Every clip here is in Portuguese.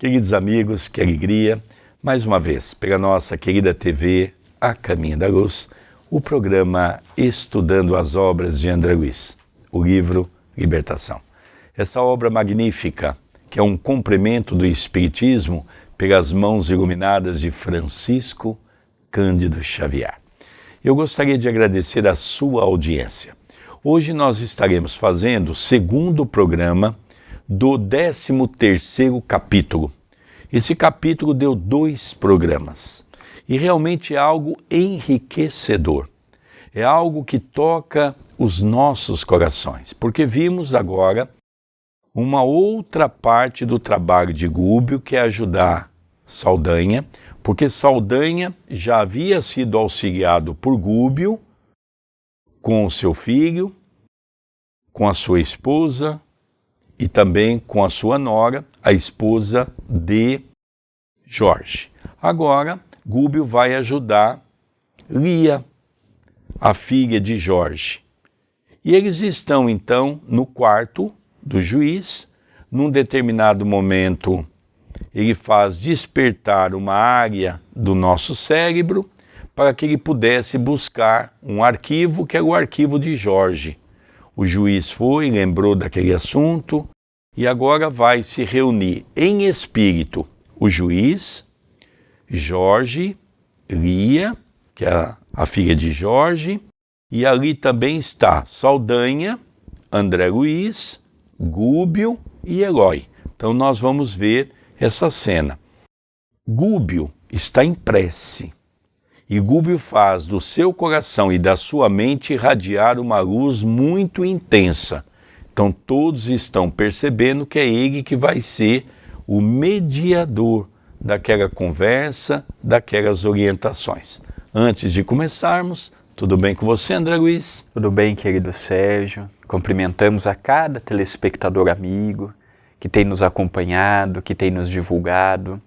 Queridos amigos, que alegria, mais uma vez, pela nossa querida TV, A Caminho da Luz, o programa Estudando as Obras de André Luiz, o livro Libertação. Essa obra magnífica, que é um complemento do Espiritismo pelas mãos iluminadas de Francisco Cândido Xavier. Eu gostaria de agradecer a sua audiência. Hoje nós estaremos fazendo o segundo programa do 13º capítulo. Esse capítulo deu 2 programas e realmente é algo enriquecedor. É algo que toca os nossos corações, porque vimos agora uma outra parte do trabalho de Gúbio, que é ajudar Saldanha, porque Saldanha já havia sido auxiliado por Gúbio com o seu filho, com a sua esposa e também com a sua nora, a esposa de Jorge. Agora, Gúbio vai ajudar Lia, a filha de Jorge. E eles estão, então, no quarto do juiz. Num determinado momento, ele faz despertar uma área do nosso cérebro para que ele pudesse buscar um arquivo, que era o arquivo de Jorge. O juiz foi, lembrou daquele assunto e agora vai se reunir em espírito o juiz, Jorge, Lia, que é a filha de Jorge, e ali também está Saldanha, André Luiz, Gúbio e Eloy. Então nós vamos ver essa cena. Gúbio está em prece. E Gúbio faz do seu coração e da sua mente irradiar uma luz muito intensa. Então todos estão percebendo que é ele que vai ser o mediador daquela conversa, daquelas orientações. Antes de começarmos, tudo bem com você, André Luiz? Tudo bem, querido Sérgio. Cumprimentamos a cada telespectador amigo que tem nos acompanhado, que tem nos divulgado.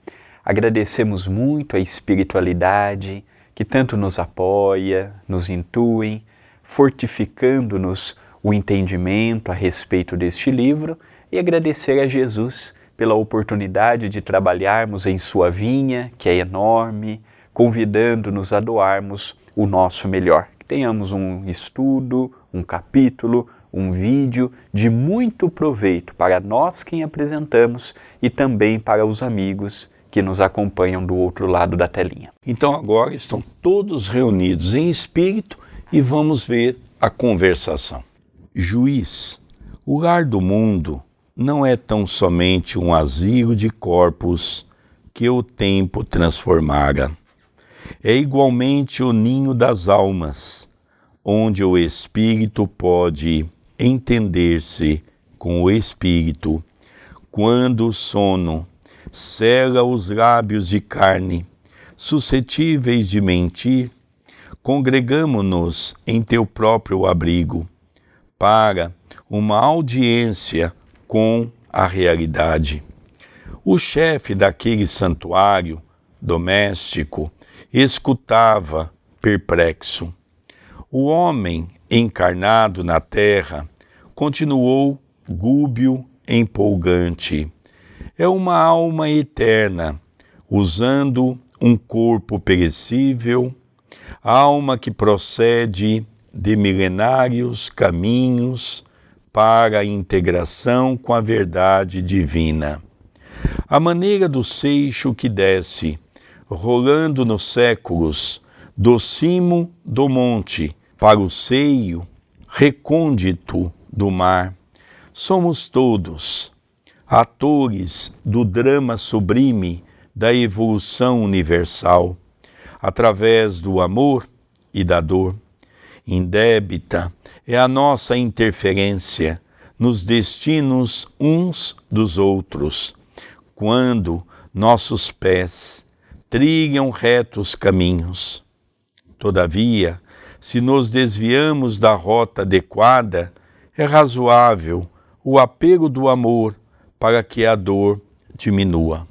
Agradecemos muito a espiritualidade que tanto nos apoia, nos intui, fortificando-nos o entendimento a respeito deste livro, e agradecer a Jesus pela oportunidade de trabalharmos em sua vinha, que é enorme, convidando-nos a doarmos o nosso melhor. Que tenhamos um estudo, um capítulo, um vídeo de muito proveito para nós quem apresentamos e também para os amigos que nos acompanham do outro lado da telinha. Então agora estão todos reunidos em espírito e vamos ver a conversação. Juiz, o lar do mundo não é tão somente um asilo de corpos que o tempo transformara. É igualmente o ninho das almas, onde o espírito pode entender-se com o espírito, quando o sono cega os lábios de carne, suscetíveis de mentir, congregamo-nos em teu próprio abrigo, para uma audiência com a realidade. O chefe daquele santuário doméstico escutava perplexo. O homem encarnado na terra continuou Gúbio empolgante. É uma alma eterna, usando um corpo perecível, alma que procede de milenários caminhos para a integração com a verdade divina. A maneira do seixo que desce, rolando nos séculos, do cimo do monte para o seio recôndito do mar, somos todos atores do drama sublime da evolução universal, através do amor e da dor. Indébita é a nossa interferência nos destinos uns dos outros, quando nossos pés trilham retos caminhos. Todavia, se nos desviamos da rota adequada, é razoável o apelo do amor para que a dor diminua.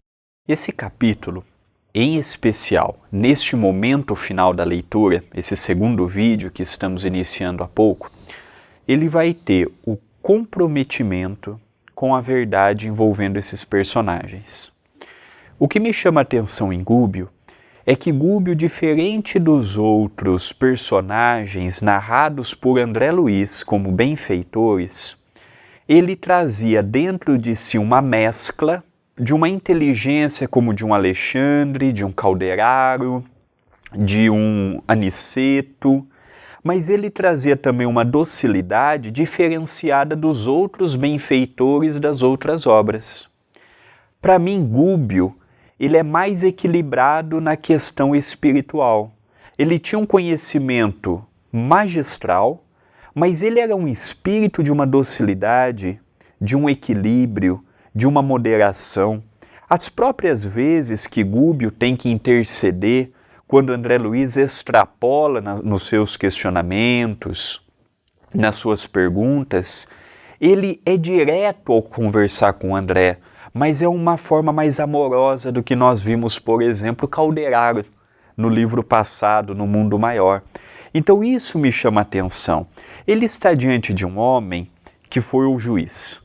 Esse capítulo, em especial, neste momento final da leitura, esse segundo vídeo que estamos iniciando há pouco, ele vai ter o comprometimento com a verdade envolvendo esses personagens. O que me chama a atenção em Gúbio é que Gúbio, diferente dos outros personagens narrados por André Luiz como benfeitores, ele trazia dentro de si uma mescla de uma inteligência como de um Alexandre, de um Calderaro, de um Aniceto, mas ele trazia também uma docilidade diferenciada dos outros benfeitores das outras obras. Para mim, Gúbio, ele é mais equilibrado na questão espiritual. Ele tinha um conhecimento magistral, mas ele era um espírito de uma docilidade, de um equilíbrio, de uma moderação. As próprias vezes que Gúbio tem que interceder, quando André Luiz extrapola nos seus questionamentos, nas suas perguntas, ele é direto ao conversar com André, mas é uma forma mais amorosa do que nós vimos, por exemplo, Calderaro, no livro passado, No Mundo Maior. Então isso me chama a atenção. Ele está diante de um homem que foi o juiz.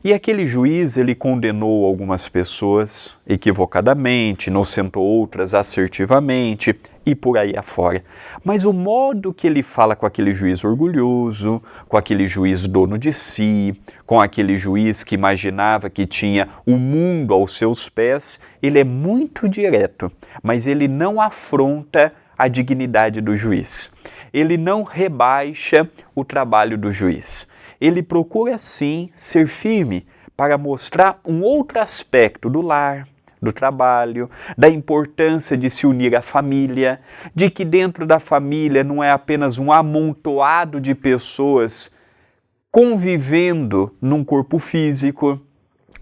E aquele juiz, ele condenou algumas pessoas equivocadamente, inocentou outras assertivamente e por aí afora. Mas o modo que ele fala com aquele juiz orgulhoso, com aquele juiz dono de si, com aquele juiz que imaginava que tinha o mundo aos seus pés, ele é muito direto, mas ele não afronta a dignidade do juiz. Ele não rebaixa o trabalho do juiz. Ele procura, sim, ser firme para mostrar um outro aspecto do lar, do trabalho, da importância de se unir à família, de que dentro da família não é apenas um amontoado de pessoas convivendo num corpo físico.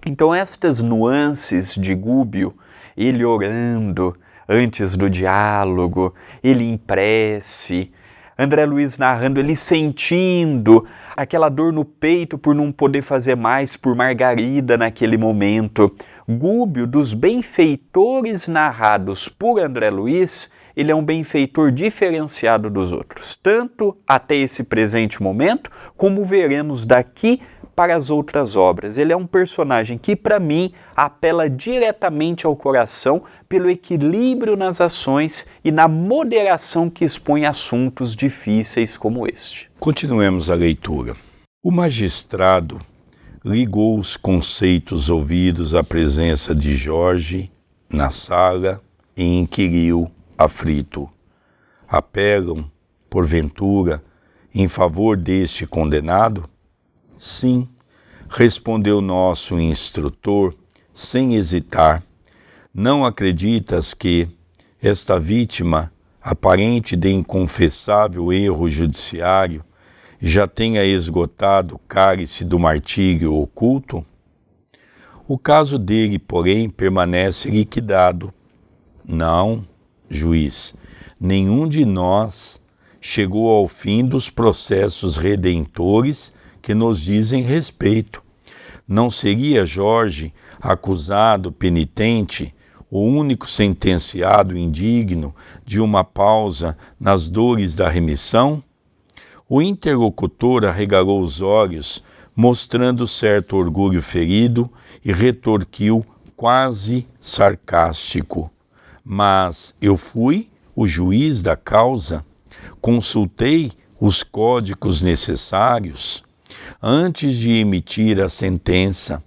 Então estas nuances de Gúbio, ele orando antes do diálogo, ele em prece, André Luiz narrando, ele sentindo aquela dor no peito por não poder fazer mais por Margarida naquele momento. Gúbio, dos benfeitores narrados por André Luiz, ele é um benfeitor diferenciado dos outros, tanto até esse presente momento, como veremos daqui para as outras obras. Ele é um personagem que, para mim, apela diretamente ao coração pelo equilíbrio nas ações e na moderação que expõe assuntos difíceis como este. Continuemos a leitura. O magistrado ligou os conceitos ouvidos à presença de Jorge na sala e inquiriu, aflito: apelam, porventura, em favor deste condenado? Sim, respondeu nosso instrutor, sem hesitar. Não acreditas que esta vítima, aparente de inconfessável erro judiciário, já tenha esgotado o cálice do martírio oculto? O caso dele, porém, permanece liquidado. Não, juiz, nenhum de nós chegou ao fim dos processos redentores que nos dizem respeito. Não seria Jorge, acusado penitente, o único sentenciado indigno de uma pausa nas dores da remissão? O interlocutor arregalou os olhos, mostrando certo orgulho ferido, e retorquiu quase sarcástico: mas eu fui o juiz da causa, consultei os códigos necessários. Antes de emitir a sentença,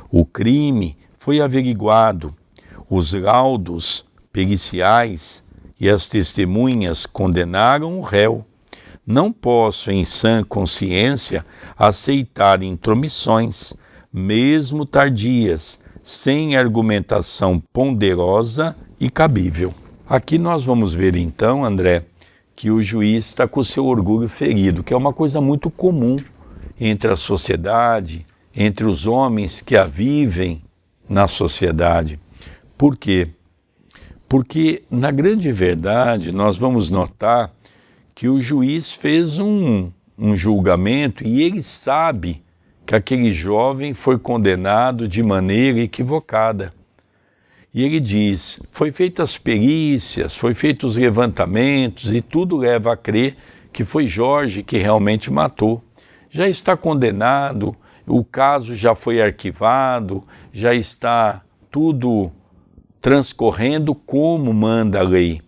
o crime foi averiguado, os laudos periciais e as testemunhas condenaram o réu. Não posso, em sã consciência, aceitar intromissões, mesmo tardias, sem argumentação ponderosa e cabível. Aqui nós vamos ver então, André, que o juiz está com o seu orgulho ferido, que é uma coisa muito comum entre a sociedade, entre os homens que a vivem na sociedade. Por quê? Porque, na grande verdade, nós vamos notar que o juiz fez um julgamento e ele sabe que aquele jovem foi condenado de maneira equivocada. E ele diz, foi feitas perícias, foi feitos os levantamentos e tudo leva a crer que foi Jorge que realmente matou. Já está condenado, o caso já foi arquivado, já está tudo transcorrendo como manda a lei.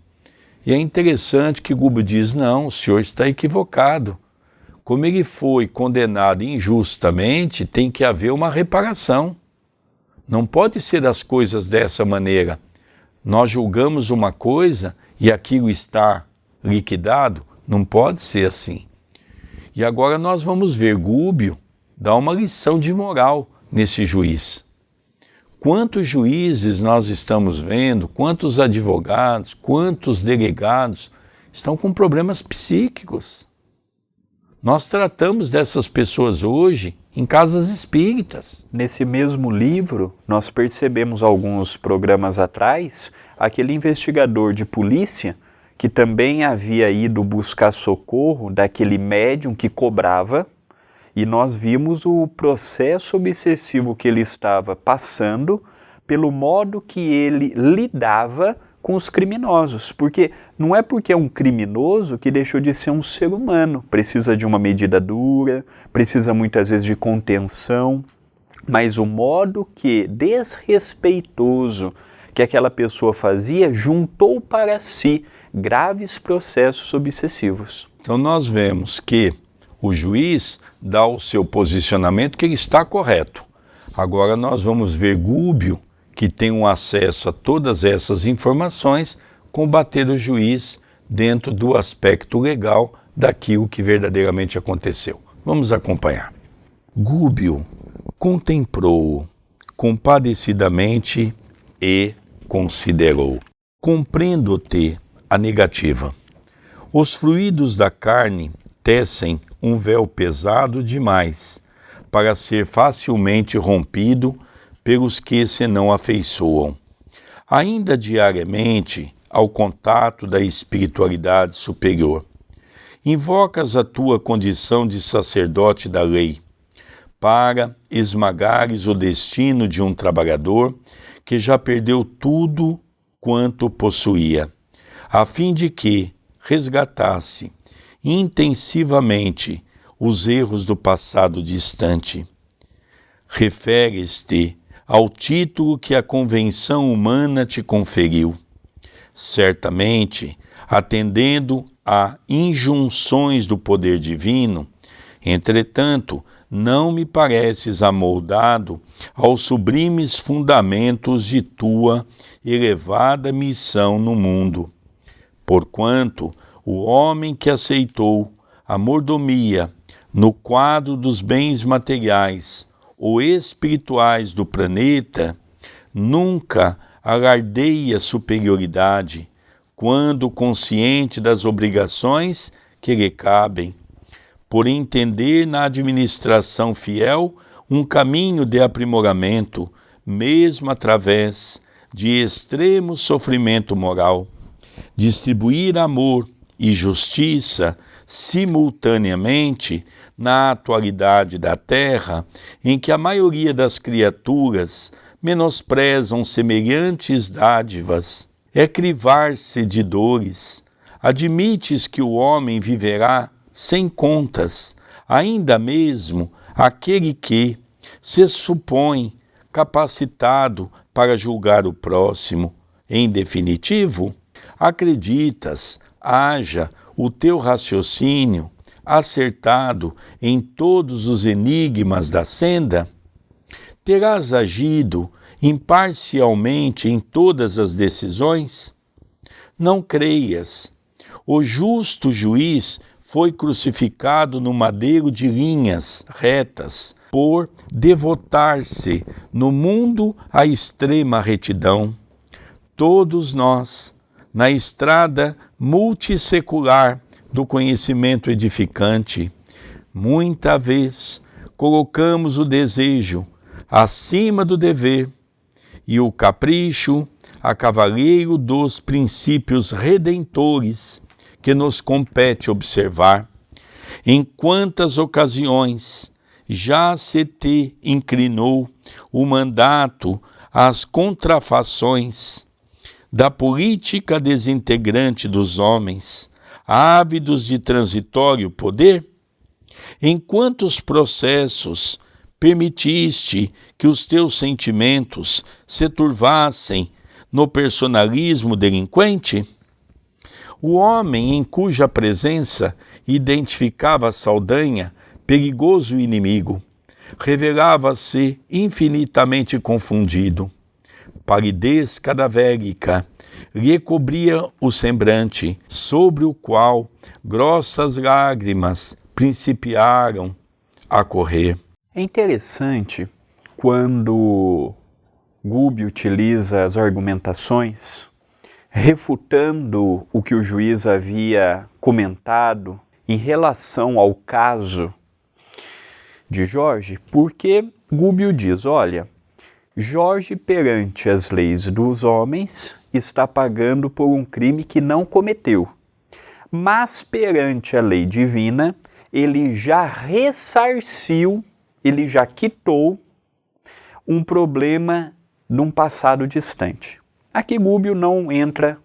E é interessante que Gubbio diz, não, o senhor está equivocado. Como ele foi condenado injustamente, tem que haver uma reparação. Não pode ser as coisas dessa maneira. Nós julgamos uma coisa e aquilo está liquidado, não pode ser assim. E agora nós vamos ver Gubbio dar uma lição de moral nesse juiz. Quantos juízes nós estamos vendo, quantos advogados, quantos delegados estão com problemas psíquicos. Nós tratamos dessas pessoas hoje em casas espíritas. Nesse mesmo livro, nós percebemos alguns programas atrás, aquele investigador de polícia que também havia ido buscar socorro daquele médium que cobrava, e nós vimos o processo obsessivo que ele estava passando pelo modo que ele lidava com os criminosos. Porque não é porque é um criminoso que deixou de ser um ser humano. Precisa de uma medida dura, precisa muitas vezes de contenção, mas o modo que desrespeitoso que aquela pessoa fazia juntou para si graves processos obsessivos. Então nós vemos que o juiz dá o seu posicionamento que ele está correto. Agora nós vamos ver Gubbio, que tem um acesso a todas essas informações, combater o juiz dentro do aspecto legal daquilo que verdadeiramente aconteceu. Vamos acompanhar. Gubbio contemplou-o compadecidamente e considerou. Compreendo-te a negativa. Os fluidos da carne tecem um véu pesado demais para ser facilmente rompido pelos que se não afeiçoam. Ainda diariamente ao contato da espiritualidade superior. Invocas a tua condição de sacerdote da lei para esmagares o destino de um trabalhador que já perdeu tudo quanto possuía, a fim de que resgatasse intensivamente os erros do passado distante. Referes-te ao título que a convenção humana te conferiu, certamente atendendo a injunções do poder divino. Entretanto, não me pareces amoldado aos sublimes fundamentos de tua elevada missão no mundo, porquanto o homem que aceitou a mordomia no quadro dos bens materiais ou espirituais do planeta, nunca alardeia superioridade quando consciente das obrigações que lhe cabem, por entender na administração fiel um caminho de aprimoramento, mesmo através de extremo sofrimento moral, distribuir amor e justiça simultaneamente na atualidade da Terra, em que a maioria das criaturas menosprezam semelhantes dádivas, é crivar-se de dores. Admites que o homem viverá sem contas, ainda mesmo aquele que se supõe capacitado para julgar o próximo. Em definitivo, acreditas, haja o teu raciocínio acertado em todos os enigmas da senda? Terás agido imparcialmente em todas as decisões? Não creias. O justo juiz foi crucificado no madeiro de linhas retas por devotar-se no mundo à extrema retidão. Todos nós, na estrada multissecular do conhecimento edificante, muita vez colocamos o desejo acima do dever e o capricho a cavaleiro dos princípios redentores que nos compete observar. Em quantas ocasiões já se te inclinou o mandato às contrafações da política desintegrante dos homens, ávidos de transitório poder? Em quantos processos permitiste que os teus sentimentos se turvassem no personalismo delinquente? O homem em cuja presença identificava Saldanha, perigoso inimigo, revelava-se infinitamente confundido. Palidez cadavérica lhe cobria o semblante, sobre o qual grossas lágrimas principiaram a correr. É interessante quando Gubbio utiliza as argumentações refutando o que o juiz havia comentado em relação ao caso de Jorge, porque Gubbio diz, olha, Jorge perante as leis dos homens está pagando por um crime que não cometeu, mas perante a lei divina ele já ressarciu, ele já quitou um problema num passado distante. Aqui Gubbio não entra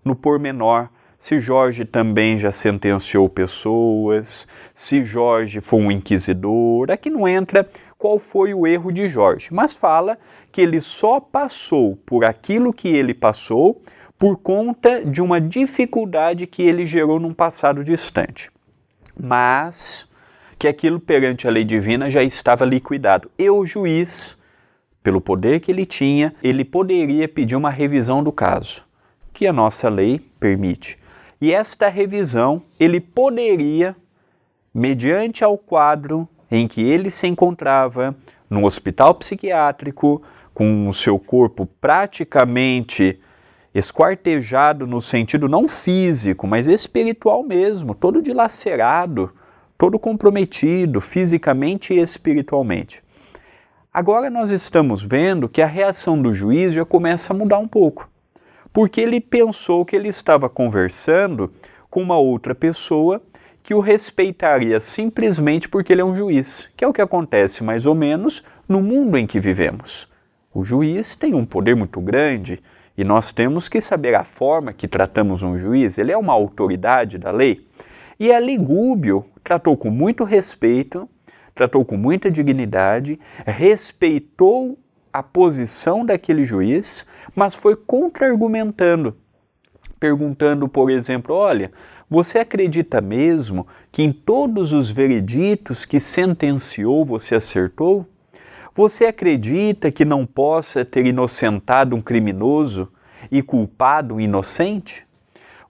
no pormenor se Jorge também já sentenciou pessoas, se Jorge foi um inquisidor. Aqui não entra qual foi o erro de Jorge, mas fala que ele só passou por aquilo que ele passou por conta de uma dificuldade que ele gerou num passado distante. Mas que aquilo perante a lei divina já estava liquidado. E o juiz, pelo poder que ele tinha, ele poderia pedir uma revisão do caso, que a nossa lei permite. E esta revisão ele poderia, mediante ao quadro em que ele se encontrava, no hospital psiquiátrico, com o seu corpo praticamente esquartejado no sentido não físico, mas espiritual mesmo, todo dilacerado, todo comprometido fisicamente e espiritualmente. Agora nós estamos vendo que a reação do juiz já começa a mudar um pouco, porque ele pensou que ele estava conversando com uma outra pessoa que o respeitaria simplesmente porque ele é um juiz, que é o que acontece mais ou menos no mundo em que vivemos. O juiz tem um poder muito grande e nós temos que saber a forma que tratamos um juiz, ele é uma autoridade da lei. E ali Gubbio tratou com muito respeito, tratou com muita dignidade, respeitou a posição daquele juiz, mas foi contra-argumentando, perguntando, por exemplo, olha, você acredita mesmo que em todos os vereditos que sentenciou você acertou? Você acredita que não possa ter inocentado um criminoso e culpado um inocente?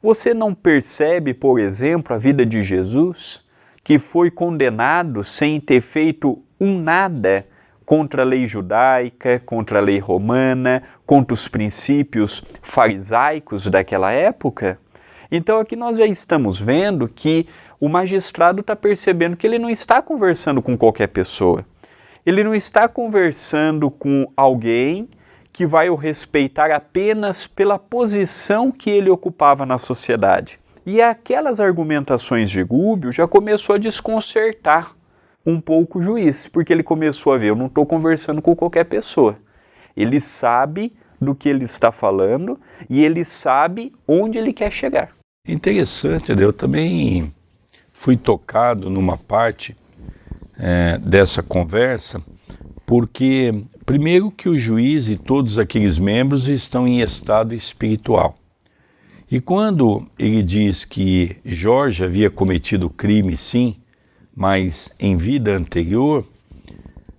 Você não percebe, por exemplo, a vida de Jesus, que foi condenado sem ter feito um nada contra a lei judaica, contra a lei romana, contra os princípios farisaicos daquela época? Então aqui nós já estamos vendo que o magistrado está percebendo que ele não está conversando com qualquer pessoa. Ele não está conversando com alguém que vai o respeitar apenas pela posição que ele ocupava na sociedade. E aquelas argumentações de Gubbio já começou a desconcertar um pouco o juiz, porque ele começou a ver, eu não estou conversando com qualquer pessoa. Ele sabe do que ele está falando e ele sabe onde ele quer chegar. Interessante, eu também fui tocado numa parte dessa conversa, porque primeiro que o juiz e todos aqueles membros estão em estado espiritual. E quando ele diz que Jorge havia cometido crime, sim, mas em vida anterior,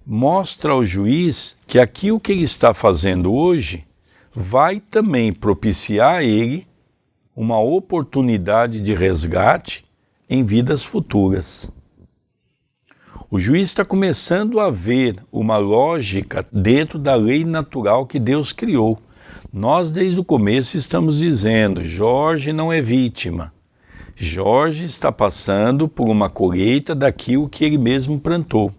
mostra ao juiz que aquilo que ele está fazendo hoje vai também propiciar a ele uma oportunidade de resgate em vidas futuras. O juiz está começando a ver uma lógica dentro da lei natural que Deus criou. Nós, desde o começo, estamos dizendo, Jorge não é vítima. Jorge está passando por uma colheita daquilo que ele mesmo plantou.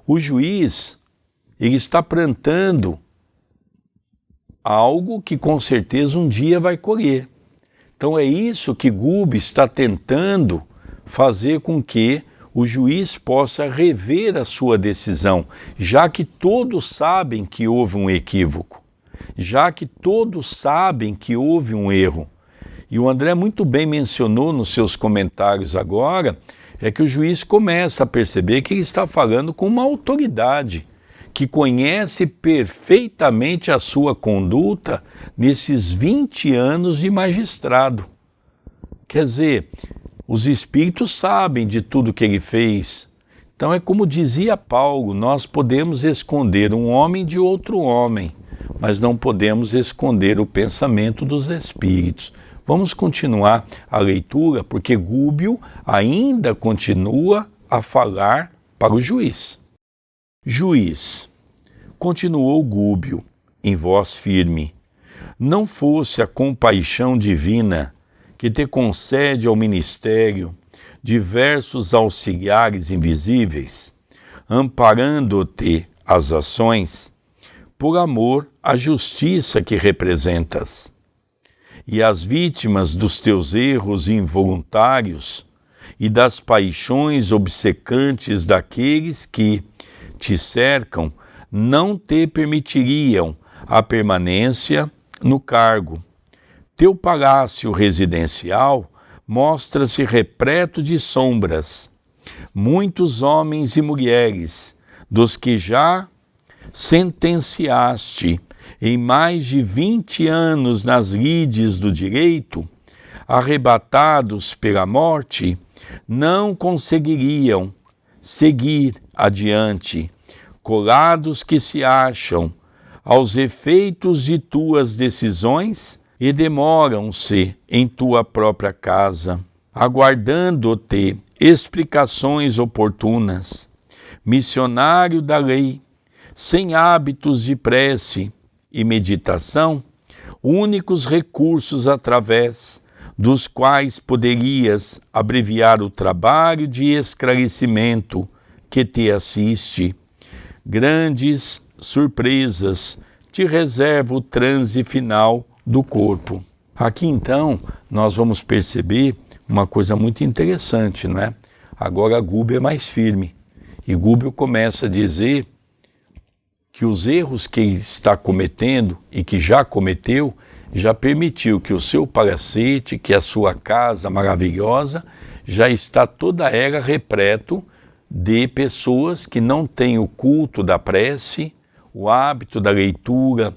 O juiz, ele está plantando algo que com certeza um dia vai colher. Então é isso que Gubbio está tentando fazer com que o juiz possa rever a sua decisão, já que todos sabem que houve um equívoco, já que todos sabem que houve um erro. E o André muito bem mencionou nos seus comentários agora, é que o juiz começa a perceber que ele está falando com uma autoridade, que conhece perfeitamente a sua conduta nesses 20 anos de magistrado. Quer dizer, os espíritos sabem de tudo que ele fez. Então é como dizia Paulo, nós podemos esconder um homem de outro homem, mas não podemos esconder o pensamento dos espíritos. Vamos continuar a leitura, porque Gúbio ainda continua a falar para o juiz. Juiz, continuou Gúbio, em voz firme, não fosse a compaixão divina que te concede ao ministério diversos auxiliares invisíveis, amparando-te as ações, por amor à justiça que representas, e as vítimas dos teus erros involuntários e das paixões obcecantes daqueles que te cercam não te permitiriam a permanência no cargo. Teu palácio residencial mostra-se repleto de sombras. Muitos homens e mulheres, dos que já sentenciaste em mais de 20 anos nas lides do direito, arrebatados pela morte, não conseguiriam seguir adiante, colados que se acham aos efeitos de tuas decisões e demoram-se em tua própria casa, aguardando-te explicações oportunas. Missionário da lei, sem hábitos de prece e meditação, únicos recursos através dos quais poderias abreviar o trabalho de esclarecimento que te assiste. Grandes surpresas te reserva o transe final do corpo. Aqui então nós vamos perceber uma coisa muito interessante, não é? Agora Gúbio é mais firme e Gúbio começa a dizer que os erros que ele está cometendo e que já cometeu, já permitiu que o seu palacete, que a sua casa maravilhosa, já está toda ela repleto de pessoas que não têm o culto da prece, o hábito da leitura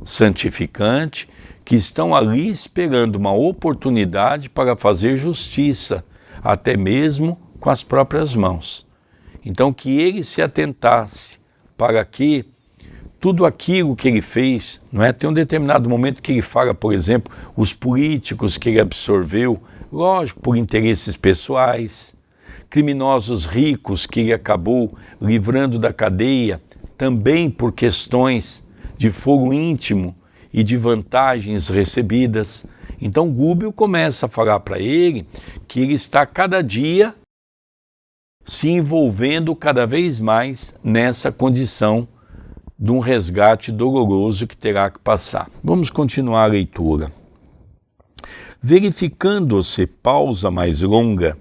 santificante, que estão ali esperando uma oportunidade para fazer justiça, até mesmo com as próprias mãos. Então que ele se atentasse para que tudo aquilo que ele fez, não é? Tem um determinado momento que ele fala, por exemplo, os políticos que ele absorveu, lógico, por interesses pessoais, criminosos ricos que ele acabou livrando da cadeia, também por questões de fogo íntimo e de vantagens recebidas. Então Gúbio começa a falar para ele que ele está cada dia se envolvendo cada vez mais nessa condição de um resgate doloroso que terá que passar. Vamos continuar a leitura. Verificando-se pausa mais longa,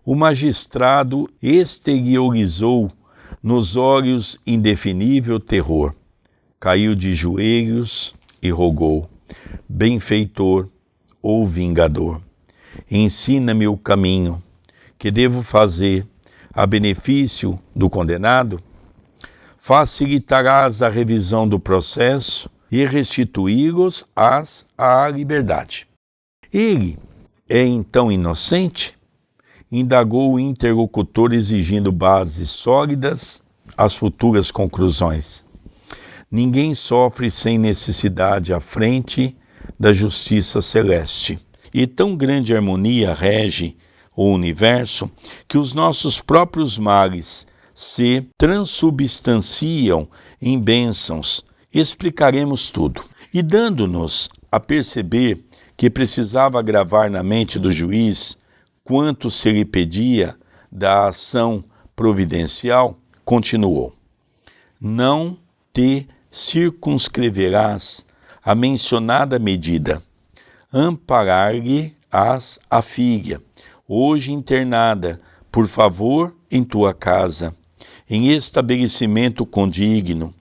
o magistrado exteriorizou nos olhos indefinível terror. Caiu de joelhos e rogou: benfeitor ou vingador, ensina-me o caminho que devo fazer a benefício do condenado. Facilitarás a revisão do processo e restituí-los à liberdade. Ele é então inocente? Indagou o interlocutor, exigindo bases sólidas às futuras conclusões. Ninguém sofre sem necessidade à frente da justiça celeste. E tão grande harmonia rege o universo que os nossos próprios males se transubstanciam em bênçãos. Explicaremos tudo. E dando-nos a perceber que precisava gravar na mente do juiz quanto se lhe pedia da ação providencial, continuou: não te circunscreverás a mencionada medida, amparar-lhe-ás a filha, hoje internada, por favor, em tua casa, em estabelecimento condigno,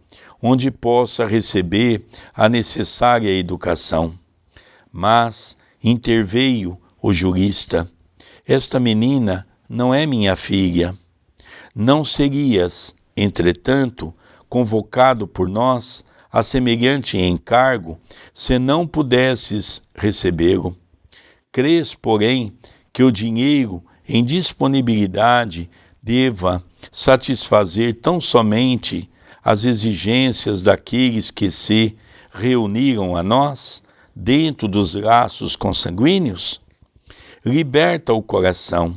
onde possa receber a necessária educação. Mas interveio o jurista: esta menina não é minha filha. Não serias, entretanto, convocado por nós a semelhante encargo, se não pudesses recebê-lo. Crês, porém, que o dinheiro em disponibilidade deva satisfazer tão somente as exigências daqueles que se reuniram a nós dentro dos laços consanguíneos? Liberta o coração.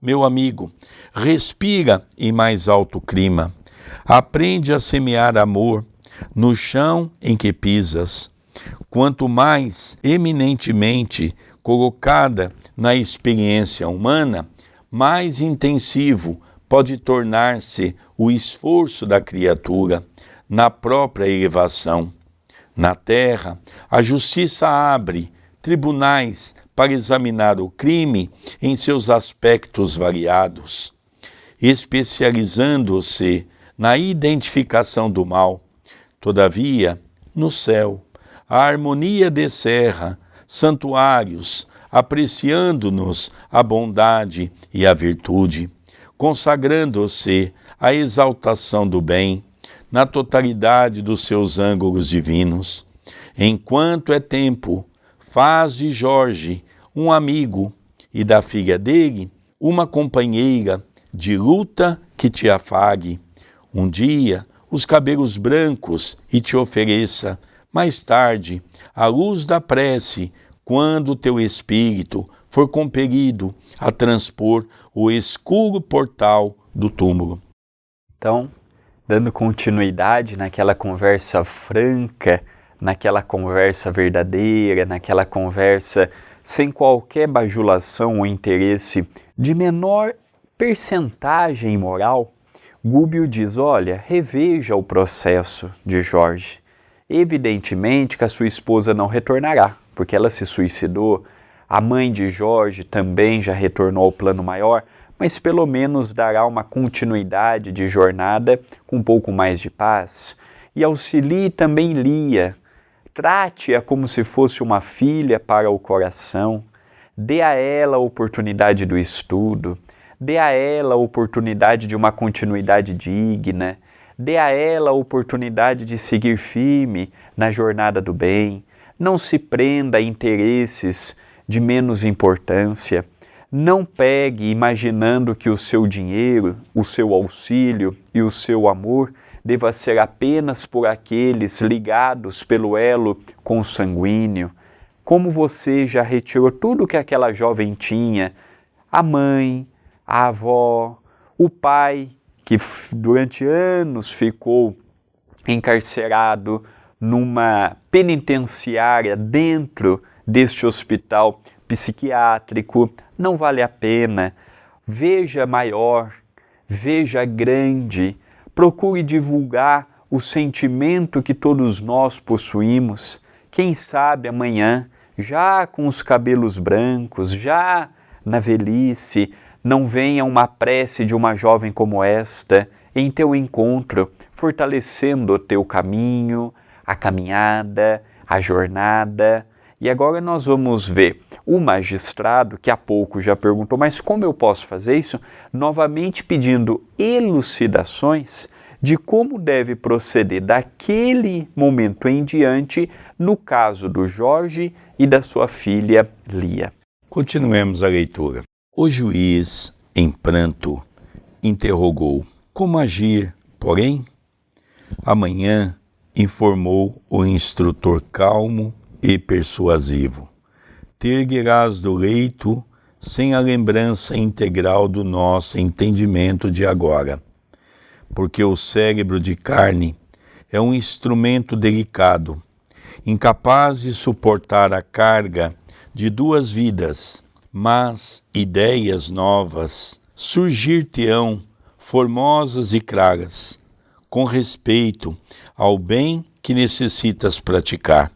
Meu amigo, respira em mais alto clima. Aprende a semear amor no chão em que pisas. Quanto mais eminentemente colocada na experiência humana, mais intensivo pode tornar-se o esforço da criatura na própria elevação. Na terra, a justiça abre tribunais para examinar o crime em seus aspectos variados, especializando-se na identificação do mal. Todavia, no céu, a harmonia descerra santuários, apreciando-nos a bondade e a virtude, consagrando-se à exaltação do bem, na totalidade dos seus ângulos divinos. Enquanto é tempo, faz de Jorge um amigo e da filha dele uma companheira de luta que te afague. Um dia, os cabelos brancos e te ofereça, mais tarde, a luz da prece, quando teu espírito for compelido a transpor o escuro portal do túmulo. Então, dando continuidade naquela conversa franca, naquela conversa verdadeira, naquela conversa sem qualquer bajulação ou interesse de menor percentagem moral, Gubbio diz, olha, reveja o processo de Jorge. Evidentemente que a sua esposa não retornará, porque ela se suicidou. A mãe de Jorge também já retornou ao plano maior, mas pelo menos dará uma continuidade de jornada com um pouco mais de paz. E auxilie também Lia. Trate-a como se fosse uma filha para o coração. Dê a ela a oportunidade do estudo. Dê a ela a oportunidade de uma continuidade digna. Dê a ela a oportunidade de seguir firme na jornada do bem. Não se prenda a interesses de menos importância. Não pegue imaginando que o seu dinheiro, o seu auxílio e o seu amor deva ser apenas por aqueles ligados pelo elo consanguíneo. Como você já retirou tudo que aquela jovem tinha, a mãe, a avó, o pai, que durante anos ficou encarcerado numa penitenciária dentro deste hospital psiquiátrico, não vale a pena. Veja maior, veja grande, procure divulgar o sentimento que todos nós possuímos. Quem sabe amanhã, já com os cabelos brancos, já na velhice, não venha uma prece de uma jovem como esta em teu encontro, fortalecendo o teu caminho, a caminhada, a jornada. E agora nós vamos ver o magistrado, que há pouco já perguntou, mas como eu posso fazer isso? Novamente pedindo elucidações de como deve proceder daquele momento em diante, no caso do Jorge e da sua filha Lia. Continuemos a leitura. O juiz, em pranto, interrogou: como agir, porém? Amanhã, informou o instrutor calmo e persuasivo: te erguerás do leito sem a lembrança integral do nosso entendimento de agora, porque o cérebro de carne é um instrumento delicado, incapaz de suportar a carga de duas vidas, mas ideias novas surgir-te-ão formosas e claras, com respeito ao bem que necessitas praticar.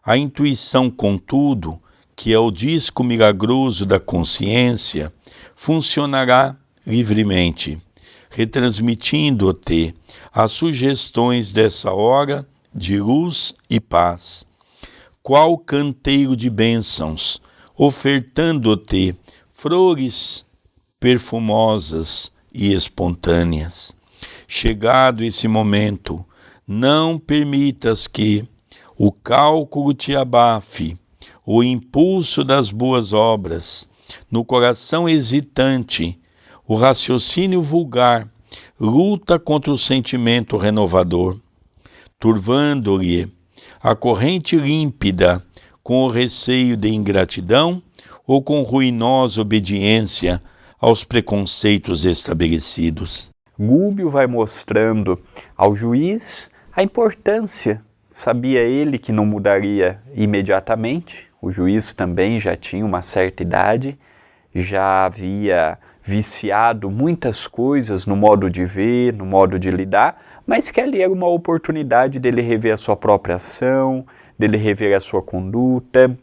A intuição, contudo, que é o disco milagroso da consciência, funcionará livremente, retransmitindo-te as sugestões dessa hora de luz e paz. Qual canteiro de bênçãos, ofertando-te flores perfumosas e espontâneas. Chegado esse momento, não permitas que o cálculo te abafe, o impulso das boas obras, no coração hesitante, o raciocínio vulgar luta contra o sentimento renovador, turvando-lhe a corrente límpida com o receio de ingratidão ou com ruinosa obediência aos preconceitos estabelecidos. Gúbio vai mostrando ao juiz a importância. Sabia ele que não mudaria imediatamente, o juiz também já tinha uma certa idade, já havia viciado muitas coisas no modo de ver, no modo de lidar, mas que ali era uma oportunidade dele rever a sua própria ação, dele rever a sua conduta,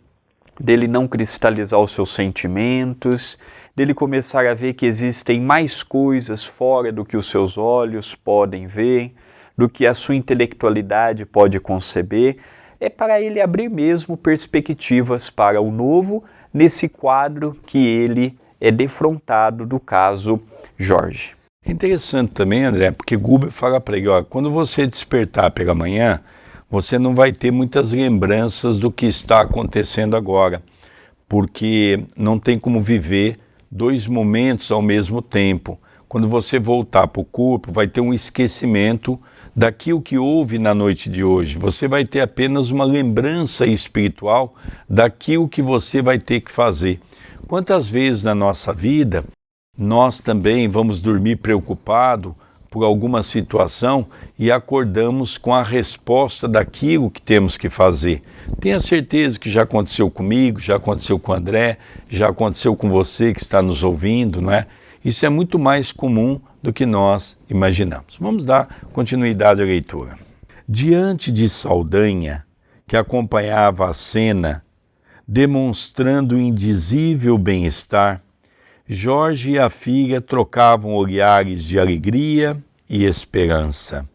dele não cristalizar os seus sentimentos, dele começar a ver que existem mais coisas fora do que os seus olhos podem ver, do que a sua intelectualidade pode conceber, é para ele abrir mesmo perspectivas para o novo nesse quadro que ele é defrontado do caso Jorge. É interessante também, André, porque Gúbio fala para ele, quando você despertar pela manhã, você não vai ter muitas lembranças do que está acontecendo agora, porque não tem como viver dois momentos ao mesmo tempo. Quando você voltar para o corpo, vai ter um esquecimento daquilo que houve na noite de hoje. Você vai ter apenas uma lembrança espiritual daquilo que você vai ter que fazer. Quantas vezes na nossa vida nós também vamos dormir preocupado por alguma situação e acordamos com a resposta daquilo que temos que fazer. Tenha certeza que já aconteceu comigo, já aconteceu com o André, já aconteceu com você que está nos ouvindo, não é? Isso é muito mais comum do que nós imaginamos. Vamos dar continuidade à leitura. Diante de Saldanha, que acompanhava a cena, demonstrando indizível bem-estar, Jorge e a filha trocavam olhares de alegria e esperança.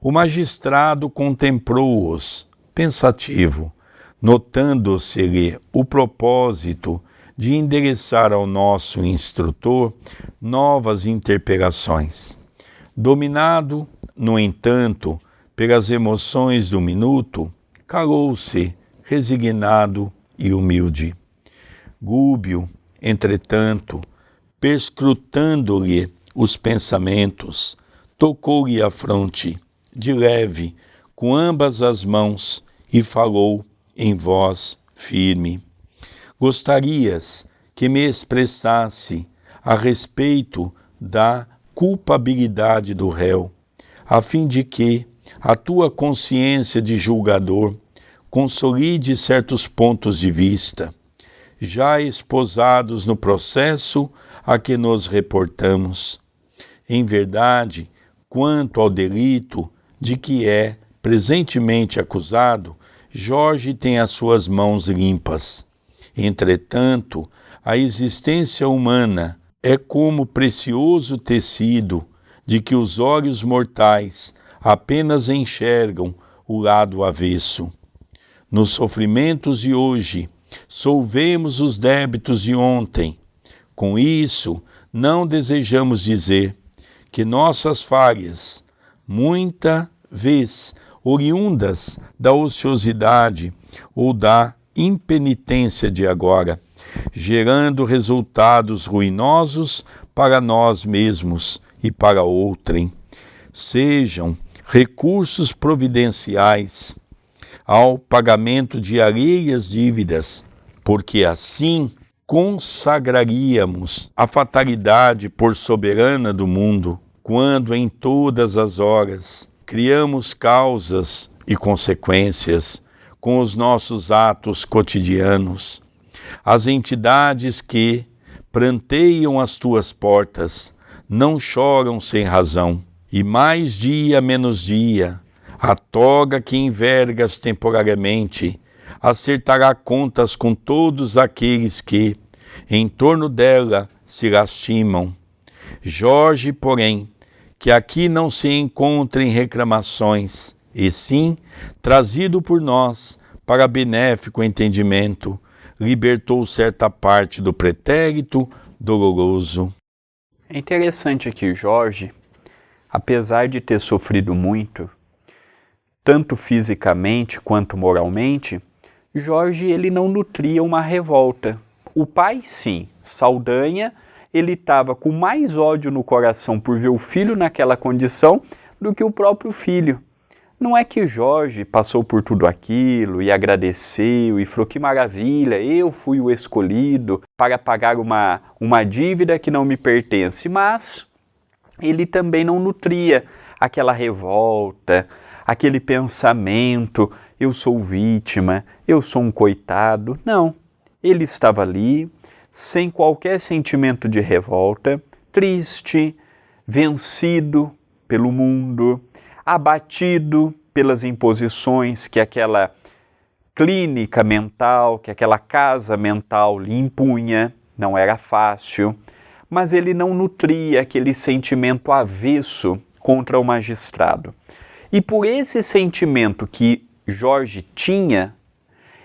O magistrado contemplou-os, pensativo, notando-se-lhe o propósito de endereçar ao nosso instrutor novas interpelações. Dominado, no entanto, pelas emoções do minuto, calou-se, resignado e humilde. Gúbio, entretanto, perscrutando-lhe os pensamentos, tocou-lhe a fronte, de leve, com ambas as mãos, e falou em voz firme. Gostarias que me expressasse a respeito da culpabilidade do réu, a fim de que a tua consciência de julgador consolide certos pontos de vista, já esposados no processo a que nos reportamos. Em verdade, quanto ao delito de que é presentemente acusado, Jorge tem as suas mãos limpas. Entretanto, a existência humana é como precioso tecido de que os olhos mortais apenas enxergam o lado avesso. Nos sofrimentos de hoje, solvemos os débitos de ontem. Com isso, não desejamos dizer que nossas falhas, muita vez oriundas da ociosidade ou da impenitência de agora, gerando resultados ruinosos para nós mesmos e para outrem, sejam recursos providenciais ao pagamento de alheias dívidas, porque assim consagraríamos a fatalidade por soberana do mundo, quando em todas as horas criamos causas e consequências com os nossos atos cotidianos. As entidades que pranteiam as tuas portas não choram sem razão, e mais dia menos dia, a toga que envergas temporariamente acertará contas com todos aqueles que, em torno dela, se lastimam. Jorge, porém, que aqui não se encontra em reclamações, e sim, trazido por nós para benéfico entendimento, libertou certa parte do pretérito doloroso. É interessante que Jorge, apesar de ter sofrido muito, tanto fisicamente quanto moralmente, Jorge ele não nutria uma revolta. O pai, sim, Saldanha, ele estava com mais ódio no coração por ver o filho naquela condição do que o próprio filho. Não é que Jorge passou por tudo aquilo e agradeceu e falou que maravilha, eu fui o escolhido para pagar uma dívida que não me pertence, mas ele também não nutria aquela revolta, aquele pensamento, eu sou vítima, eu sou um coitado. Não, ele estava ali sem qualquer sentimento de revolta, triste, vencido pelo mundo, abatido pelas imposições que aquela clínica mental, que aquela casa mental lhe impunha. Não era fácil, mas ele não nutria aquele sentimento avesso contra o magistrado. E por esse sentimento que Jorge tinha,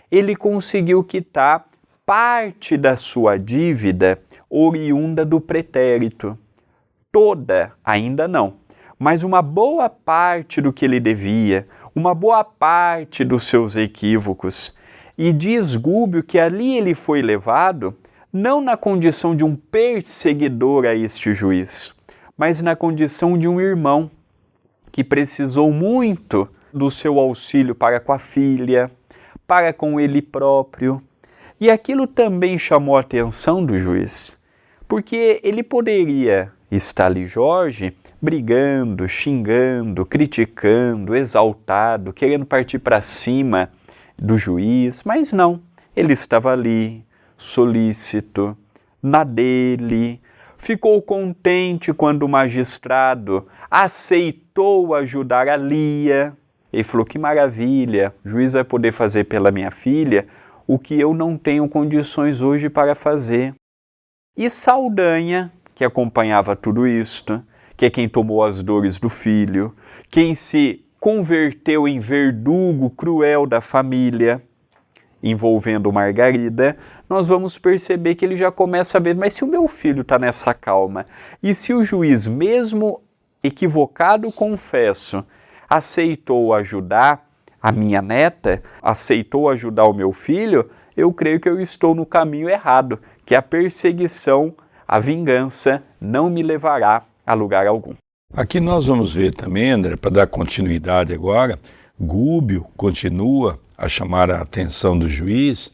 ele conseguiu quitar parte da sua dívida oriunda do pretérito. Toda, ainda não, mas uma boa parte do que ele devia, uma boa parte dos seus equívocos. E diz Gúbio que ali ele foi levado não na condição de um perseguidor a este juiz, mas na condição de um irmão que precisou muito do seu auxílio para com a filha, para com ele próprio. E aquilo também chamou a atenção do juiz, porque ele poderia estar ali, Jorge, brigando, xingando, criticando, exaltado, querendo partir para cima do juiz, mas não, ele estava ali, solícito, na dele, ficou contente quando o magistrado aceitou ajudar a Lia. Ele falou, que maravilha, o juiz vai poder fazer pela minha filha o que eu não tenho condições hoje para fazer. E Saldanha, que acompanhava tudo isto, que é quem tomou as dores do filho, quem se converteu em verdugo cruel da família, envolvendo Margarida, nós vamos perceber que ele já começa a ver, mas se o meu filho está nessa calma, e se o juiz, mesmo equivocado, confesso, aceitou ajudar a minha neta, aceitou ajudar o meu filho, eu creio que eu estou no caminho errado, que a perseguição, a vingança não me levará a lugar algum. Aqui nós vamos ver também, André, para dar continuidade agora, Gúbio continua a chamar a atenção do juiz,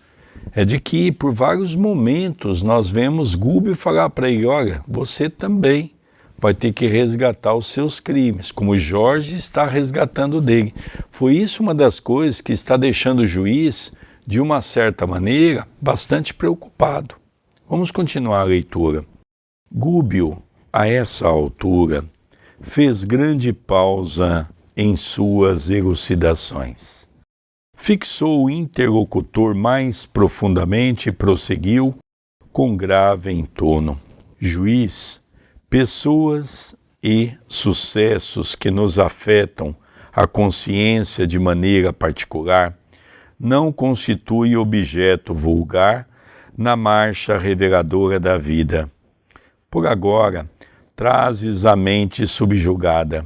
é de que por vários momentos nós vemos Gúbio falar para ele, olha, você também vai ter que resgatar os seus crimes, como Jorge está resgatando dele. Foi isso uma das coisas que está deixando o juiz, de uma certa maneira, bastante preocupado. Vamos continuar a leitura. Gúbio, a essa altura, fez grande pausa em suas elucidações. Fixou o interlocutor mais profundamente e prosseguiu com grave entono. Juiz, pessoas e sucessos que nos afetam a consciência de maneira particular não constituem objeto vulgar na marcha reveladora da vida. Por agora, trazes a mente subjugada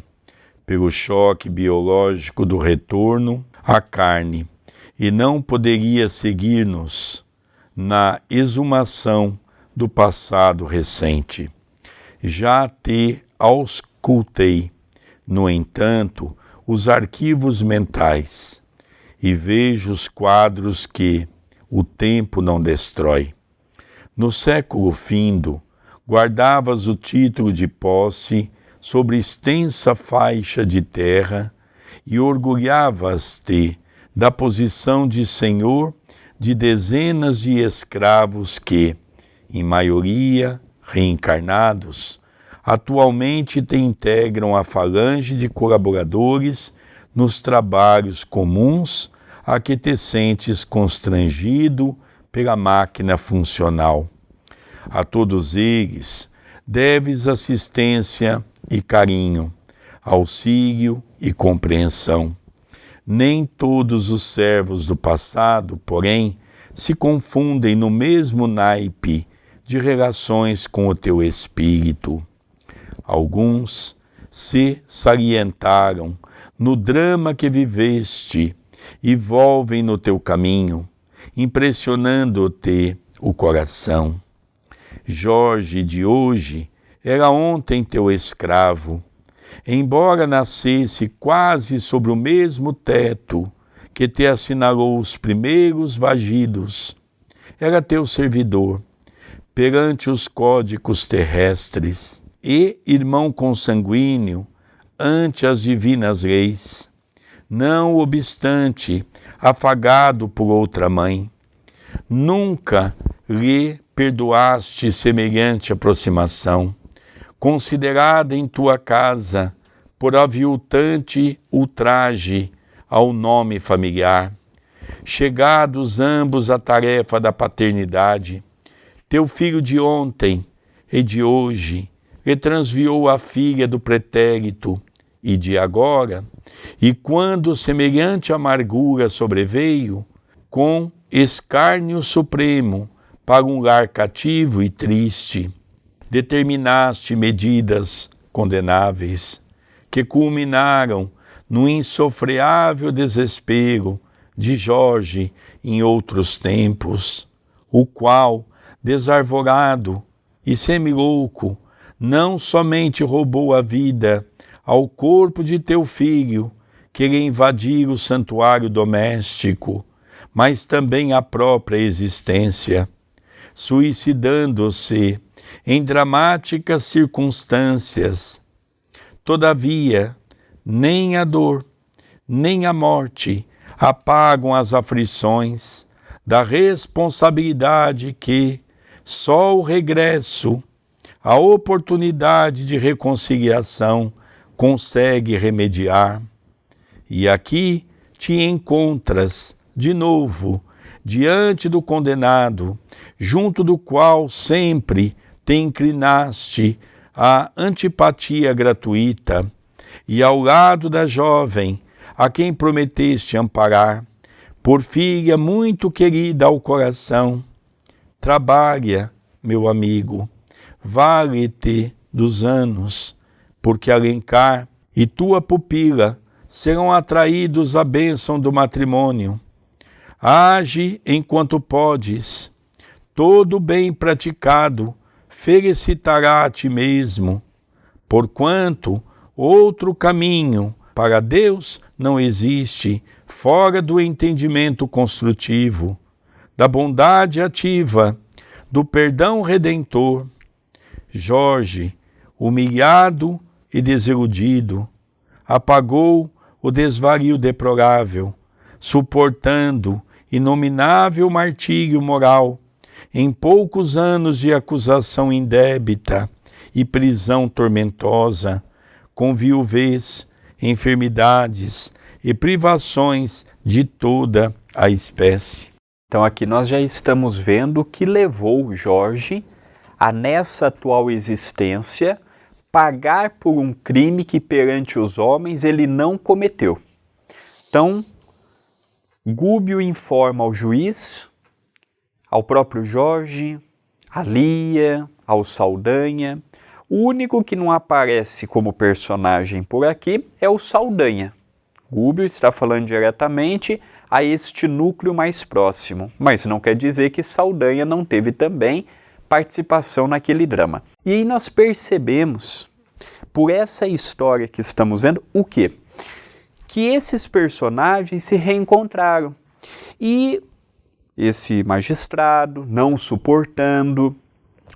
pelo choque biológico do retorno à carne e não poderia seguir-nos na exumação do passado recente. Já te auscultei, no entanto, os arquivos mentais e vejo os quadros que o tempo não destrói. No século findo, guardavas o título de posse sobre extensa faixa de terra e orgulhavas-te da posição de senhor de dezenas de escravos que, em maioria reencarnados, atualmente te integram a falange de colaboradores nos trabalhos comuns a que te sentes constrangido pela máquina funcional. A todos eles deves assistência e carinho, auxílio e compreensão. Nem todos os servos do passado, porém, se confundem no mesmo naipe de relações com o teu espírito. Alguns se salientaram no drama que viveste e volvem no teu caminho, impressionando-te o coração. Jorge de hoje era ontem teu escravo, embora nascesse quase sobre o mesmo teto que te assinalou os primeiros vagidos. Era teu servidor perante os códigos terrestres e irmão consanguíneo ante as divinas leis, não obstante afagado por outra mãe. Nunca lhe perdoaste semelhante aproximação, considerada em tua casa por aviltante ultraje ao nome familiar. Chegados ambos à tarefa da paternidade, teu filho de ontem e de hoje lhe transviou a filha do pretérito e de agora, e quando semelhante amargura sobreveio, com escárnio supremo para um lar cativo e triste, determinaste medidas condenáveis que culminaram no insofreável desespero de Jorge em outros tempos, o qual, desarvorado e semilouco, não somente roubou a vida ao corpo de teu filho, que lhe invadira o santuário doméstico, mas também a própria existência, suicidando-se em dramáticas circunstâncias. Todavia, nem a dor, nem a morte apagam as aflições da responsabilidade que só o regresso, a oportunidade de reconciliação consegue remediar. E aqui te encontras, de novo, diante do condenado, junto do qual sempre te inclinaste à antipatia gratuita, e ao lado da jovem, a quem prometeste amparar, por filha muito querida ao coração. Trabalha, meu amigo, vale-te dos anos, porque Alencar e tua pupila serão atraídos à bênção do matrimônio. Age enquanto podes. Todo bem praticado felicitará a ti mesmo, porquanto outro caminho para Deus não existe fora do entendimento construtivo, da bondade ativa, do perdão redentor. Jorge, humilhado e desiludido, apagou o desvario deplorável, suportando inominável martírio moral, em poucos anos de acusação indébita e prisão tormentosa, com viuvez, enfermidades e privações de toda a espécie. Então aqui nós já estamos vendo o que levou Jorge a, nessa atual existência, pagar por um crime que perante os homens ele não cometeu. Então, Gúbio informa ao juiz, ao próprio Jorge, a Lia, ao Saldanha. O único que não aparece como personagem por aqui é o Saldanha. Gúbio está falando diretamente a este núcleo mais próximo, mas não quer dizer que Saldanha não teve também participação naquele drama. E aí nós percebemos, por essa história que estamos vendo, o quê? Que esses personagens se reencontraram. E esse magistrado, não suportando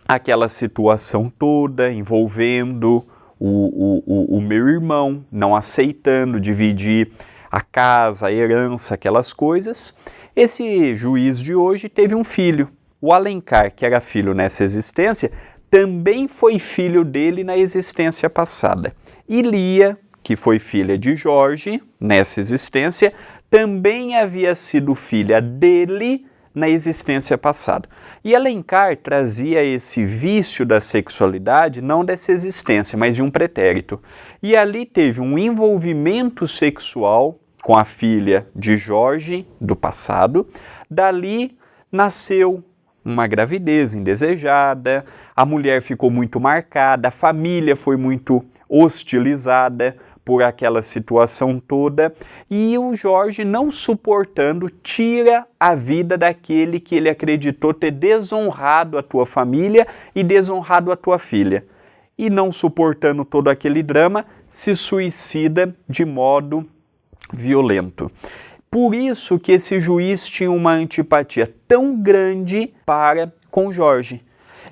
aquela situação toda envolvendo o meu irmão, não aceitando dividir a casa, a herança, aquelas coisas, esse juiz de hoje teve um filho. O Alencar, que era filho nessa existência, também foi filho dele na existência passada. E Lia, que foi filha de Jorge nessa existência, também havia sido filha dele na existência passada. E Alencar trazia esse vício da sexualidade não dessa existência, mas de um pretérito. E ali teve um envolvimento sexual com a filha de Jorge do passado. Dali nasceu uma gravidez indesejada, a mulher ficou muito marcada, a família foi muito hostilizada por aquela situação toda, e o Jorge, não suportando, tira a vida daquele que ele acreditou ter desonrado a tua família e desonrado a tua filha. E não suportando todo aquele drama, se suicida de modo violento. Por isso que esse juiz tinha uma antipatia tão grande para com Jorge.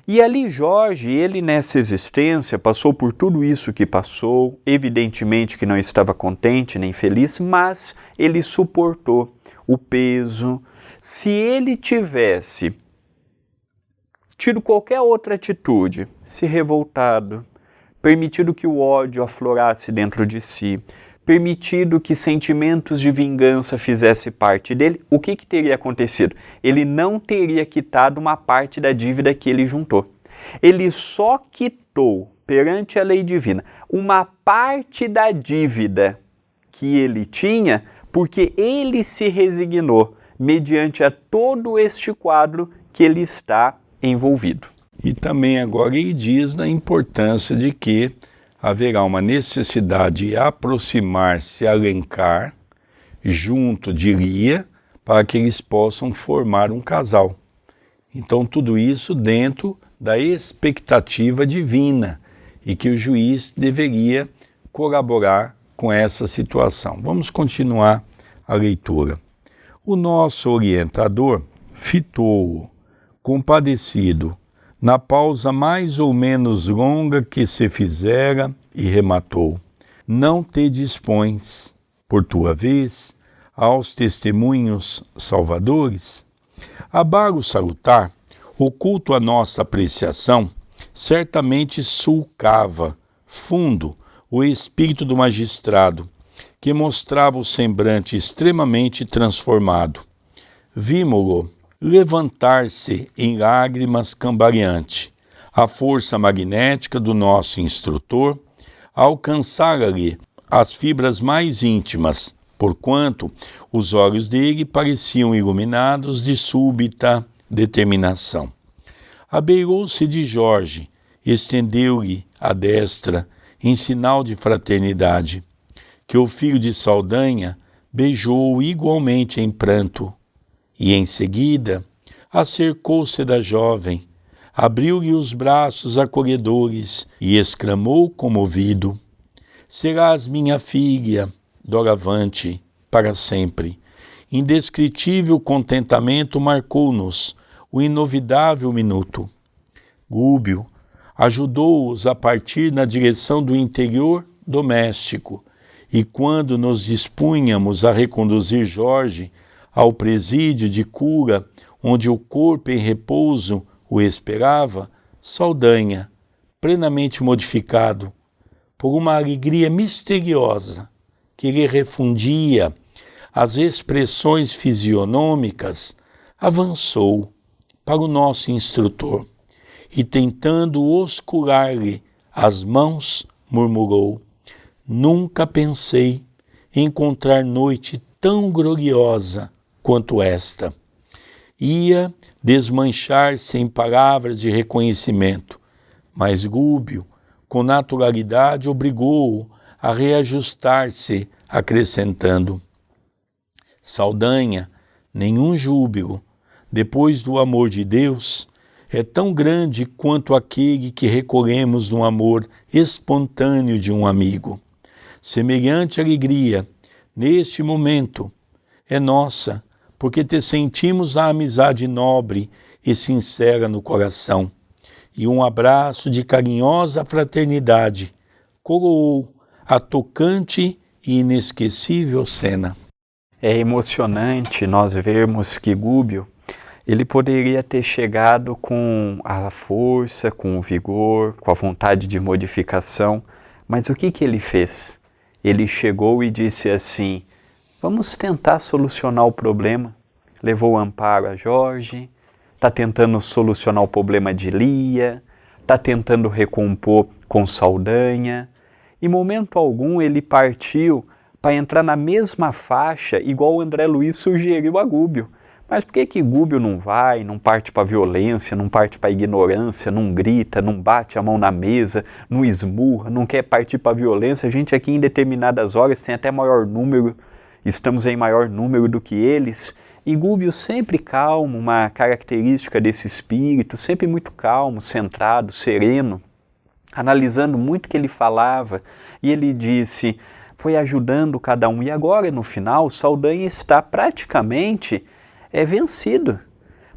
E ali Jorge, ele nessa existência, passou por tudo isso que passou, evidentemente que não estava contente nem feliz, mas ele suportou o peso. Se ele tivesse tido qualquer outra atitude, se revoltado, permitido que o ódio aflorasse dentro de si, permitido que sentimentos de vingança fizesse parte dele, o que teria acontecido? Ele não teria quitado uma parte da dívida que ele juntou. Ele só quitou, perante a lei divina, uma parte da dívida que ele tinha, porque ele se resignou mediante a todo este quadro que ele está envolvido. E também agora ele diz da importância de que haverá uma necessidade de aproximar-se Alencar junto de Lia para que eles possam formar um casal. Então tudo isso dentro da expectativa divina e que o juiz deveria colaborar com essa situação. Vamos continuar a leitura. O nosso orientador fitou-o, compadecido, na pausa mais ou menos longa que se fizera, e rematou: não te dispões, por tua vez, aos testemunhos salvadores? Abago salutar, oculto à nossa apreciação, certamente sulcava, fundo, o espírito do magistrado, que mostrava o semblante extremamente transformado. Vimo-lo levantar-se em lágrimas cambaleante, a força magnética do nosso instrutor alcançara-lhe as fibras mais íntimas, porquanto os olhos dele pareciam iluminados de súbita determinação. Abeirou-se de Jorge, estendeu-lhe a destra em sinal de fraternidade, que o filho de Saldanha beijou igualmente em pranto, e em seguida acercou-se da jovem, abriu-lhe os braços acolhedores e exclamou comovido: serás minha filha, doravante, para sempre. Indescritível contentamento marcou-nos o inovidável minuto. Gúbio ajudou-os a partir na direção do interior doméstico, e quando nos dispunhamos a reconduzir Jorge ao presídio de cura, onde o corpo em repouso o esperava, Saldanha, plenamente modificado por uma alegria misteriosa que lhe refundia as expressões fisionômicas, avançou para o nosso instrutor e, tentando oscurar-lhe as mãos, murmurou: nunca pensei encontrar noite tão gloriosa quanto esta. Ia desmanchar-se em palavras de reconhecimento, mas Gúbio, com naturalidade, obrigou-o a reajustar-se, acrescentando: Saldanha, nenhum júbilo, depois do amor de Deus, é tão grande quanto aquele que recolhemos no amor espontâneo de um amigo. Semelhante alegria, neste momento, é nossa, porque te sentimos a amizade nobre e sincera no coração, e um abraço de carinhosa fraternidade coroou a tocante e inesquecível cena. É emocionante nós vermos que Gúbio, ele poderia ter chegado com a força, com o vigor, com a vontade de modificação, mas o que ele fez? Ele chegou e disse assim: vamos tentar solucionar o problema. Levou o amparo a Jorge, está tentando solucionar o problema de Lia, está tentando recompor com Saldanha. Em momento algum ele partiu para entrar na mesma faixa, igual o André Luiz sugeriu a Gúbio. Mas por que Gúbio não vai, não parte para a violência, não parte para a ignorância, não grita, não bate a mão na mesa, não esmurra, não quer partir para a violência? A gente aqui em determinadas horas tem até maior número, estamos em maior número do que eles. E Gúbio sempre calmo, uma característica desse espírito, sempre muito calmo, centrado, sereno, analisando muito o que ele falava. E ele disse, foi ajudando cada um. E agora, no final, Saldanha está praticamente vencido,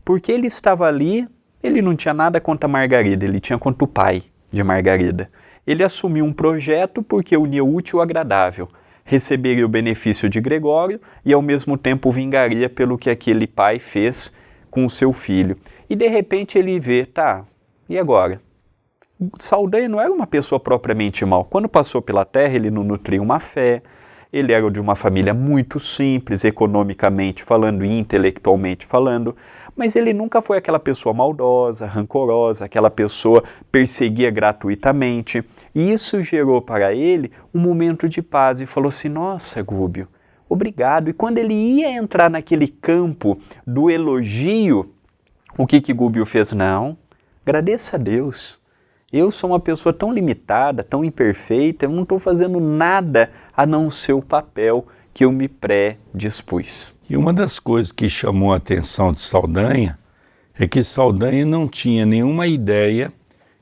porque ele estava ali, ele não tinha nada contra Margarida, ele tinha contra o pai de Margarida. Ele assumiu um projeto porque unia o útil ao agradável, receberia o benefício de Gregório e ao mesmo tempo vingaria pelo que aquele pai fez com o seu filho. E de repente ele vê, tá, e agora? Saldanha não era uma pessoa propriamente mal. Quando passou pela terra, ele não nutria uma fé, ele era de uma família muito simples, economicamente falando e intelectualmente falando, mas ele nunca foi aquela pessoa maldosa, rancorosa, aquela pessoa perseguia gratuitamente. E isso gerou para ele um momento de paz e falou assim, nossa, Gúbio, obrigado. E quando ele ia entrar naquele campo do elogio, o que Gúbio fez? Não, agradeça a Deus. Eu sou uma pessoa tão limitada, tão imperfeita, eu não estou fazendo nada a não ser o papel que eu me predispus. E uma das coisas que chamou a atenção de Saldanha é que Saldanha não tinha nenhuma ideia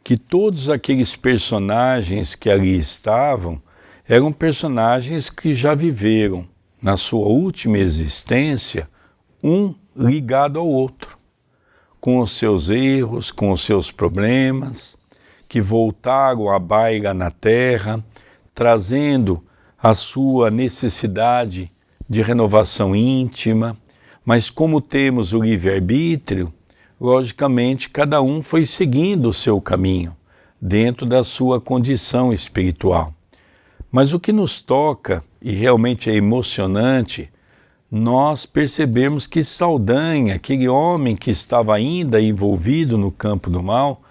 que todos aqueles personagens que ali estavam eram personagens que já viveram, na sua última existência, um ligado ao outro, com os seus erros, com os seus problemas, que voltaram à baila na terra, trazendo a sua necessidade de renovação íntima, mas como temos o livre-arbítrio, logicamente cada um foi seguindo o seu caminho, dentro da sua condição espiritual. Mas o que nos toca, e realmente é emocionante, nós percebemos que Saldanha, aquele homem que estava ainda envolvido no campo do mal,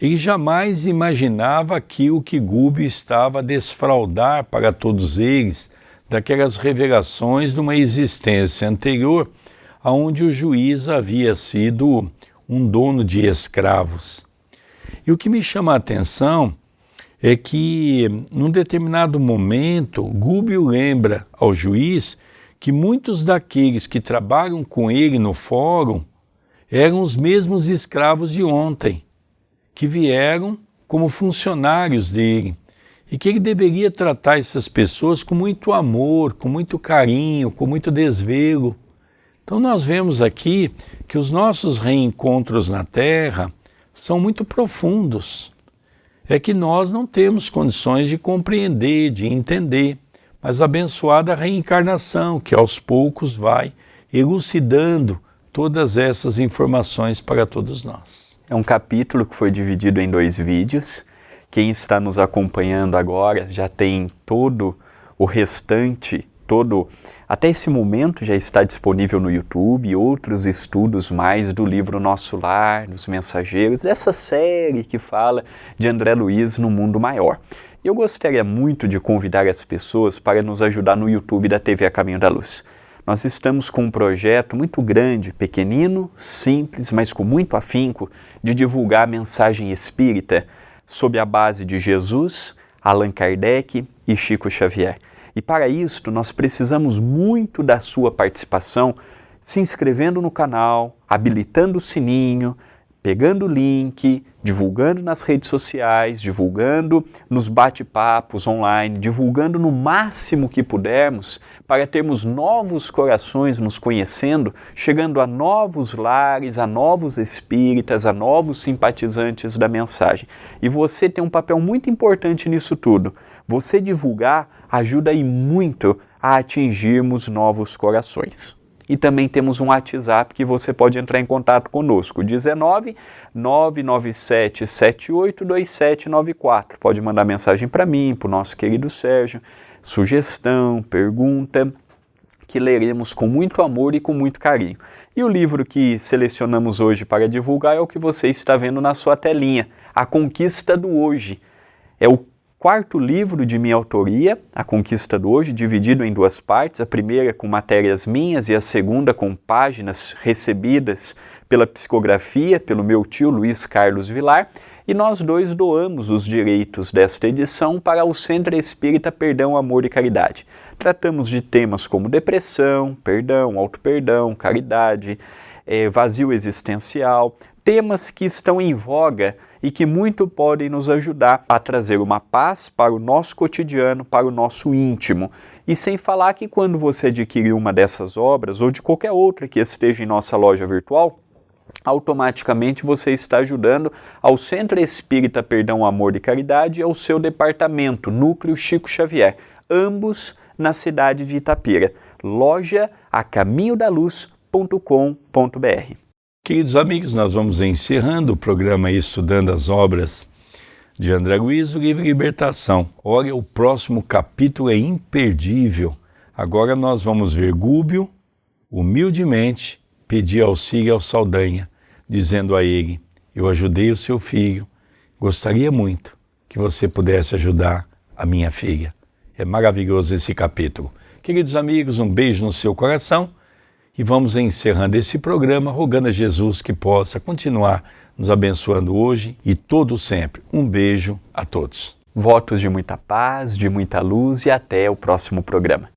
ele jamais imaginava aquilo que Gúbio estava a desfraldar para todos eles, daquelas revelações de uma existência anterior, onde o juiz havia sido um dono de escravos. E o que me chama a atenção é que, num determinado momento, Gúbio lembra ao juiz que muitos daqueles que trabalham com ele no fórum eram os mesmos escravos de ontem, que vieram como funcionários dele, e que ele deveria tratar essas pessoas com muito amor, com muito carinho, com muito desvelo. Então nós vemos aqui que os nossos reencontros na Terra são muito profundos. É que nós não temos condições de compreender, de entender, mas abençoada a reencarnação, que aos poucos vai elucidando todas essas informações para todos nós. É um capítulo que foi dividido em 2 vídeos. Quem está nos acompanhando agora já tem todo o restante, até esse momento já está disponível no YouTube e outros estudos mais do livro Nosso Lar, dos Mensageiros, dessa série que fala de André Luiz no mundo maior. Eu gostaria muito de convidar as pessoas para nos ajudar no YouTube da TV A Caminho da Luz. Nós estamos com um projeto muito grande, pequenino, simples, mas com muito afinco, de divulgar a mensagem espírita sob a base de Jesus, Allan Kardec e Chico Xavier. E para isto nós precisamos muito da sua participação, se inscrevendo no canal, habilitando o sininho, pegando o link, divulgando nas redes sociais, divulgando nos bate-papos online, divulgando no máximo que pudermos para termos novos corações nos conhecendo, chegando a novos lares, a novos espíritas, a novos simpatizantes da mensagem. E você tem um papel muito importante nisso tudo. Você divulgar ajuda aí muito a atingirmos novos corações. E também temos um WhatsApp que você pode entrar em contato conosco, 19 997 78 2794. Pode mandar mensagem para mim, para o nosso querido Sérgio, sugestão, pergunta, que leremos com muito amor e com muito carinho. E o livro que selecionamos hoje para divulgar é o que você está vendo na sua telinha, A Conquista do Hoje. É o quarto livro de minha autoria, A Conquista do Hoje, dividido em 2 partes, a primeira com matérias minhas e a segunda com páginas recebidas pela psicografia, pelo meu tio Luiz Carlos Vilar, e nós 2 doamos os direitos desta edição para o Centro Espírita Perdão, Amor e Caridade. Tratamos de temas como depressão, perdão, auto-perdão, caridade, vazio existencial, temas que estão em voga e que muito podem nos ajudar a trazer uma paz para o nosso cotidiano, para o nosso íntimo. E sem falar que quando você adquirir uma dessas obras, ou de qualquer outra que esteja em nossa loja virtual, automaticamente você está ajudando ao Centro Espírita Perdão, Amor e Caridade e ao seu departamento, Núcleo Chico Xavier, ambos na cidade de Itapira. Loja acaminhodaluz.com.br. Queridos amigos, nós vamos encerrando o programa Estudando as Obras de André Luiz, o livro Libertação. Olha, o próximo capítulo é imperdível. Agora nós vamos ver Gúbio, humildemente, pedir auxílio ao Saldanha, dizendo a ele: eu ajudei o seu filho, gostaria muito que você pudesse ajudar a minha filha. É maravilhoso esse capítulo. Queridos amigos, um beijo no seu coração. E vamos encerrando esse programa, rogando a Jesus que possa continuar nos abençoando hoje e todo sempre. Um beijo a todos. Votos de muita paz, de muita luz e até o próximo programa.